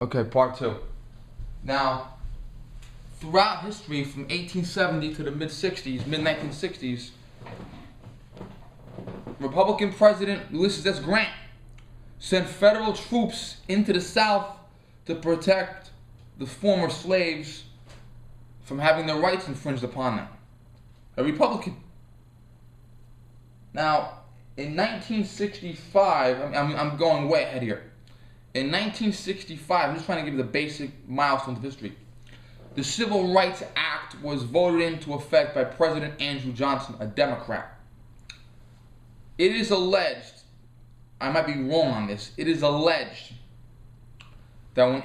Okay, part two. Now, throughout history, from 1870 to the mid-60s, mid-1960s, Republican President Ulysses S. Grant sent federal troops into the South to protect the former slaves from having their rights infringed upon them. A Republican. Now, in 1965, I'm going way ahead here. In 1965, I'm just trying to give you the basic milestones of history. The Civil Rights Act was voted into effect by President Andrew Johnson, a Democrat. It is alleged, I might be wrong on this, it is alleged that when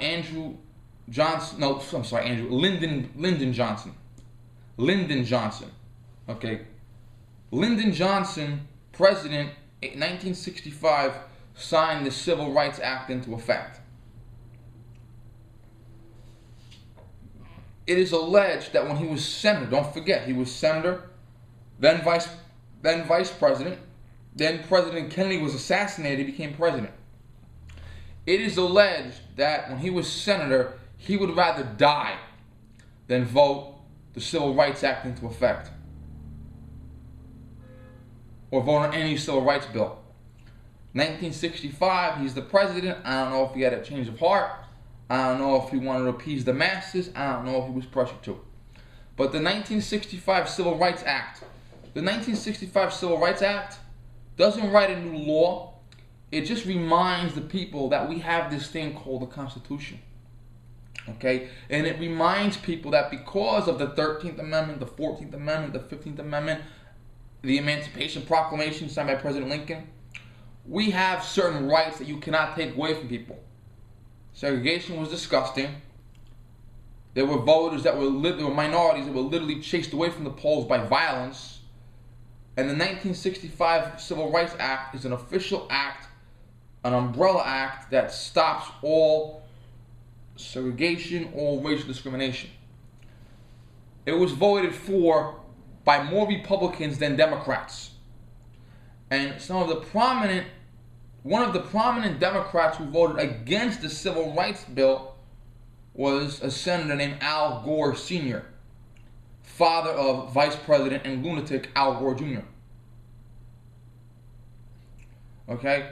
Lyndon Johnson, president, 1965, signed the Civil Rights Act into effect. It is alleged that when he was senator, don't forget, he was senator, then vice president, then President Kennedy was assassinated, he became president. It is alleged that when he was senator, he would rather die than vote the Civil Rights Act into effect, or vote on any civil rights bill. 1965, he's the president. I don't know if he had a change of heart. I don't know if he wanted to appease the masses. I don't know if he was pressured to. But the 1965 Civil Rights Act, doesn't write a new law. It just reminds the people that we have this thing called the Constitution. Okay? And it reminds people that because of the 13th Amendment, the 14th Amendment, the 15th Amendment, the Emancipation Proclamation signed by President Lincoln, we have certain rights that you cannot take away from people. Segregation was disgusting. There were voters there were minorities that were literally chased away from the polls by violence. And the 1965 Civil Rights Act is an official act, an umbrella act that stops all segregation, all racial discrimination. It was voted for by more Republicans than Democrats. And one of the prominent Democrats who voted against the Civil Rights Bill was a senator named Al Gore Sr., father of Vice President and lunatic Al Gore Jr. Okay?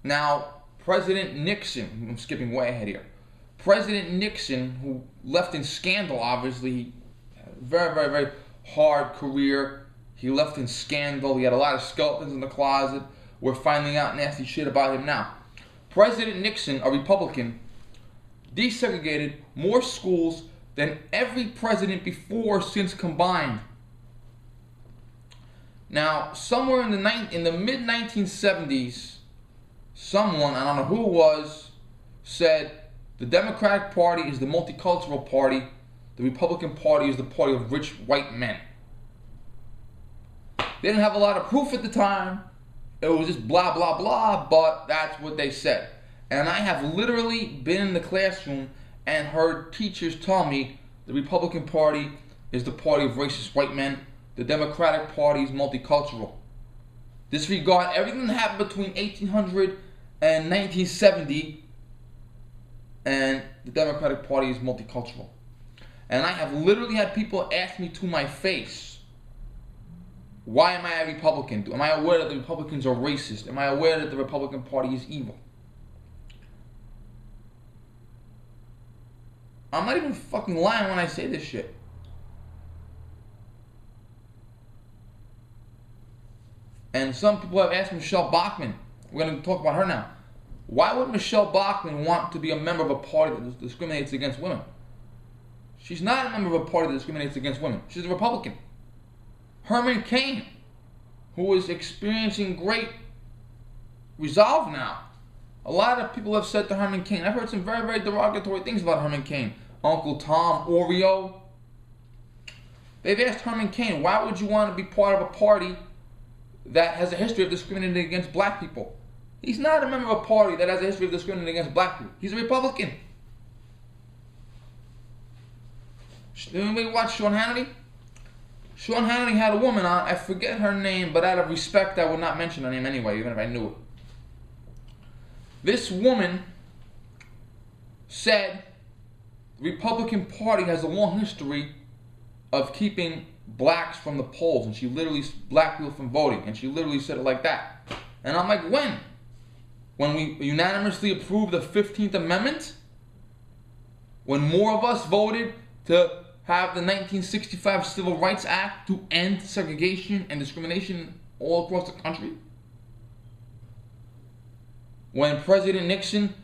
Now, President Nixon, I'm skipping way ahead here. President Nixon, who left in scandal, obviously, very, very, very hard career. He left in scandal. He had a lot of skeletons in the closet. We're finding out nasty shit about him now. President Nixon, a Republican, desegregated more schools than every president before or since combined. Now, somewhere in the mid-1970s, someone, I don't know who it was, said the Democratic Party is the multicultural party. The Republican Party is the party of rich white men. They didn't have a lot of proof at the time. It was just blah, blah, blah, but that's what they said. And I have literally been in the classroom and heard teachers tell me the Republican Party is the party of racist white men. The Democratic Party is multicultural. Disregard everything that happened between 1800 and 1970, and the Democratic Party is multicultural. And I have literally had people ask me to my face, why am I a Republican? Am I aware that the Republicans are racist? Am I aware that the Republican Party is evil? I'm not even fucking lying when I say this shit. And some people have asked Michelle Bachmann, we're going to talk about her now, why would Michelle Bachmann want to be a member of a party that discriminates against women? She's not a member of a party that discriminates against women. She's a Republican. Herman Cain, who is experiencing great resolve now. A lot of people have said to Herman Cain, I've heard some very, very derogatory things about Herman Cain. Uncle Tom, Oreo. They've asked Herman Cain, why would you want to be part of a party that has a history of discriminating against black people? He's not a member of a party that has a history of discriminating against black people. He's a Republican. Anybody watch Sean Hannity? Sean Hannity had a woman on, I forget her name, but out of respect I would not mention her name anyway, even if I knew it. This woman said the Republican Party has a long history of keeping blacks from the polls, and she literally, black people from voting, and she literally said it like that. And I'm like, when? When we unanimously approved the 15th Amendment? When more of us voted to have the 1965 Civil Rights Act to end segregation and discrimination all across the country? When President Nixon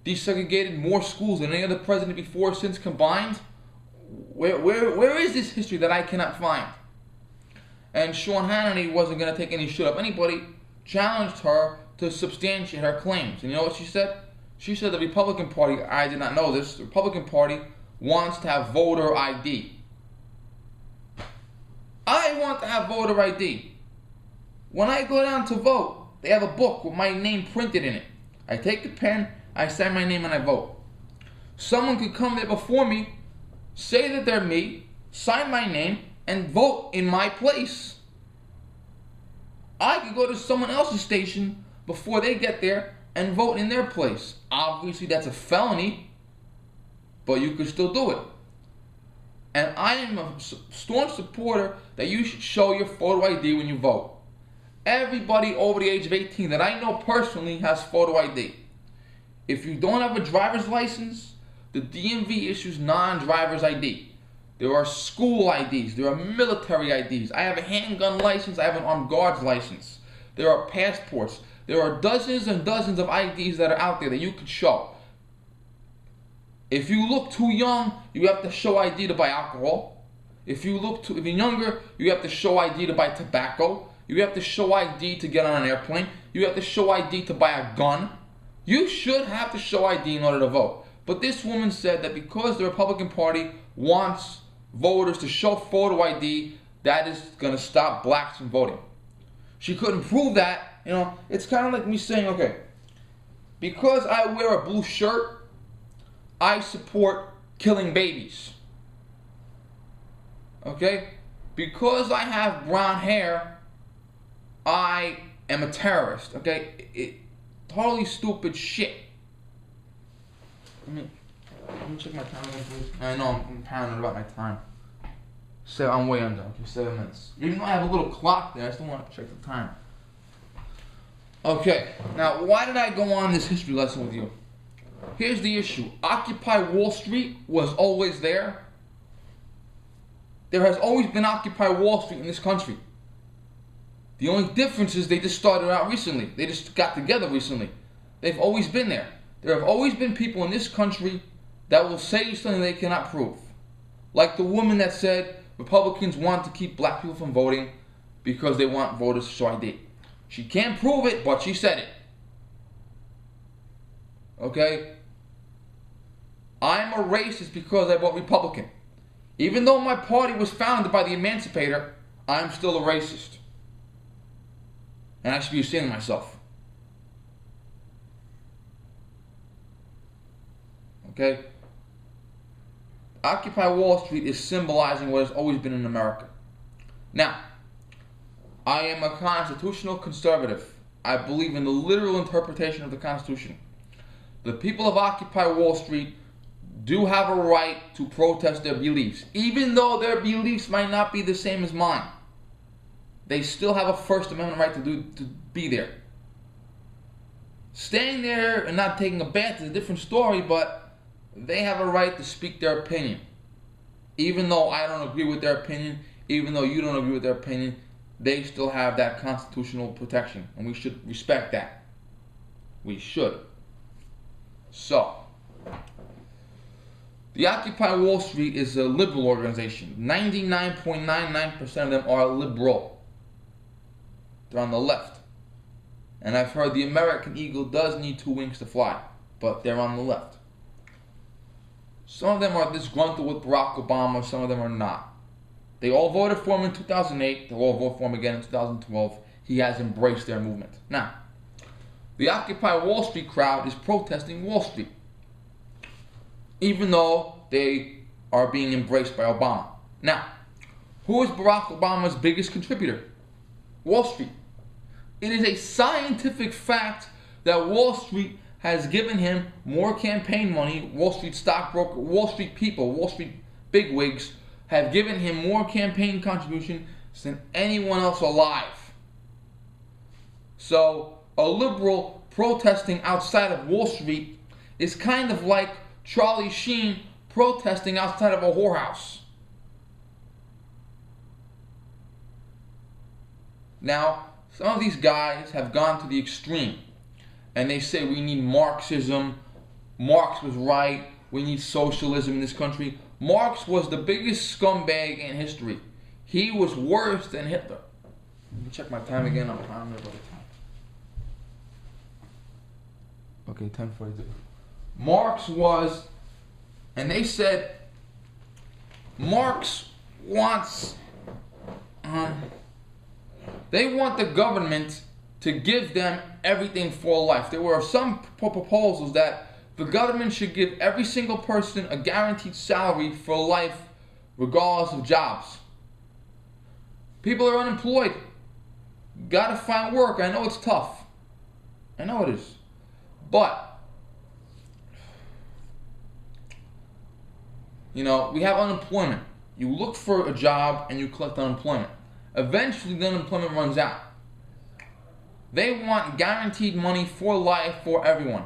desegregated more schools than any other president before or since combined? Where is this history that I cannot find? And Sean Hannity wasn't going to take any shit up anybody, challenged her to substantiate her claims. And you know what she said? She said the Republican Party, I did not know this, the Republican Party wants to have voter ID. I want to have voter ID. When I go down to vote, they have a book with my name printed in it. I take the pen, I sign my name, and I vote. Someone could come there before me, say that they're me, sign my name, and vote in my place. I could go to someone else's station before they get there and vote in their place. Obviously, that's a felony, but you could still do it. And I am a staunch supporter that you should show your photo ID when you vote. Everybody over the age of 18 that I know personally has photo ID. If you don't have a driver's license, the DMV issues non-driver's ID. There are school IDs. There are military IDs. I have a handgun license. I have an armed guards license. There are passports. There are dozens and dozens of IDs that are out there that you could show. If you look too young, you have to show ID to buy alcohol. If you're younger, you have to show ID to buy tobacco. You have to show ID to get on an airplane. You have to show ID to buy a gun. You should have to show ID in order to vote. But this woman said that because the Republican Party wants voters to show photo ID, that is going to stop blacks from voting. She couldn't prove that. You know, it's kind of like me saying, okay, because I wear a blue shirt, I support killing babies. Okay? Because I have brown hair, I am a terrorist. Okay? Totally stupid shit. Let me check my time again, please. I know I'm paranoid about my time. So I'm way under. Okay, 7 minutes. Even though I have a little clock there, I still want to check the time. Okay, now why did I go on this history lesson with you? Here's the issue. Occupy Wall Street was always there. There has always been Occupy Wall Street in this country. The only difference is they just started out recently. They just got together recently. They've always been there. There have always been people in this country that will say something they cannot prove. Like the woman that said Republicans want to keep black people from voting because they want voters to show ID. She can't prove it, but she said it. Okay? I'm a racist because I vote Republican. Even though my party was founded by the emancipator, I'm still a racist. And I should be ashamed of myself. Okay? Occupy Wall Street is symbolizing what has always been in America. Now, I am a constitutional conservative. I believe in the literal interpretation of the Constitution. The people of Occupy Wall Street do have a right to protest their beliefs. Even though their beliefs might not be the same as mine. They still have a First Amendment right to be there. Staying there and not taking a bath is a different story, but they have a right to speak their opinion. Even though I don't agree with their opinion, even though you don't agree with their opinion, they still have that constitutional protection, and we should respect that. We should. So, the Occupy Wall Street is a liberal organization. 99.99% of them are liberal. They're on the left. And I've heard the American eagle does need 2 wings to fly, but they're on the left. Some of them are disgruntled with Barack Obama, some of them are not. They all voted for him in 2008, they'll all vote for him again in 2012. He has embraced their movement. Now, the Occupy Wall Street crowd is protesting Wall Street, even though they are being embraced by Obama. Now, who is Barack Obama's biggest contributor? Wall Street. It is a scientific fact that Wall Street has given him more campaign money. Wall Street stockbroker, Wall Street people, Wall Street bigwigs have given him more campaign contribution than anyone else alive. So a liberal protesting outside of Wall Street is kind of like Charlie Sheen protesting outside of a whorehouse. Now, some of these guys have gone to the extreme, and they say we need Marxism. Marx was right. We need socialism in this country. Marx was the biggest scumbag in history. He was worse than Hitler. Let me check my time again. I'm about the time. Okay, 10:42. Marx was, and they said Marx wants, they want the government to give them everything for life. There were some proposals that the government should give every single person a guaranteed salary for life, regardless of jobs. People are unemployed. Gotta find work. I know it's tough. I know it is. But, you know, we have unemployment. You look for a job and you collect unemployment. Eventually, the unemployment runs out. They want guaranteed money for life for everyone.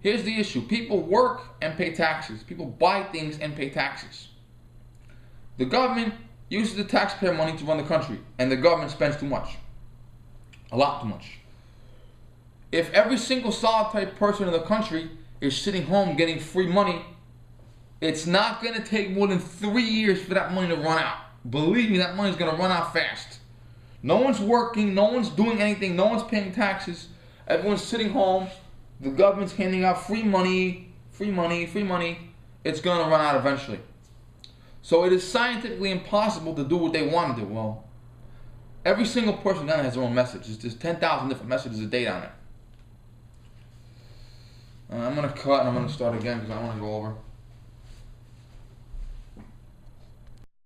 Here's the issue. People work and pay taxes. People buy things and pay taxes. The government uses the taxpayer money to run the country, and the government spends too much. A lot too much. If every single solitary person in the country is sitting home getting free money, it's not going to take more than 3 years for that money to run out. Believe me, that money's going to run out fast. No one's working, no one's doing anything, no one's paying taxes. Everyone's sitting home. The government's handing out free money, free money, free money. It's going to run out eventually. So it is scientifically impossible to do what they want to do. Well, every single person down there has their own message. There's 10,000 different messages a day down there. I'm going to cut and I'm going to start again because I want to go over.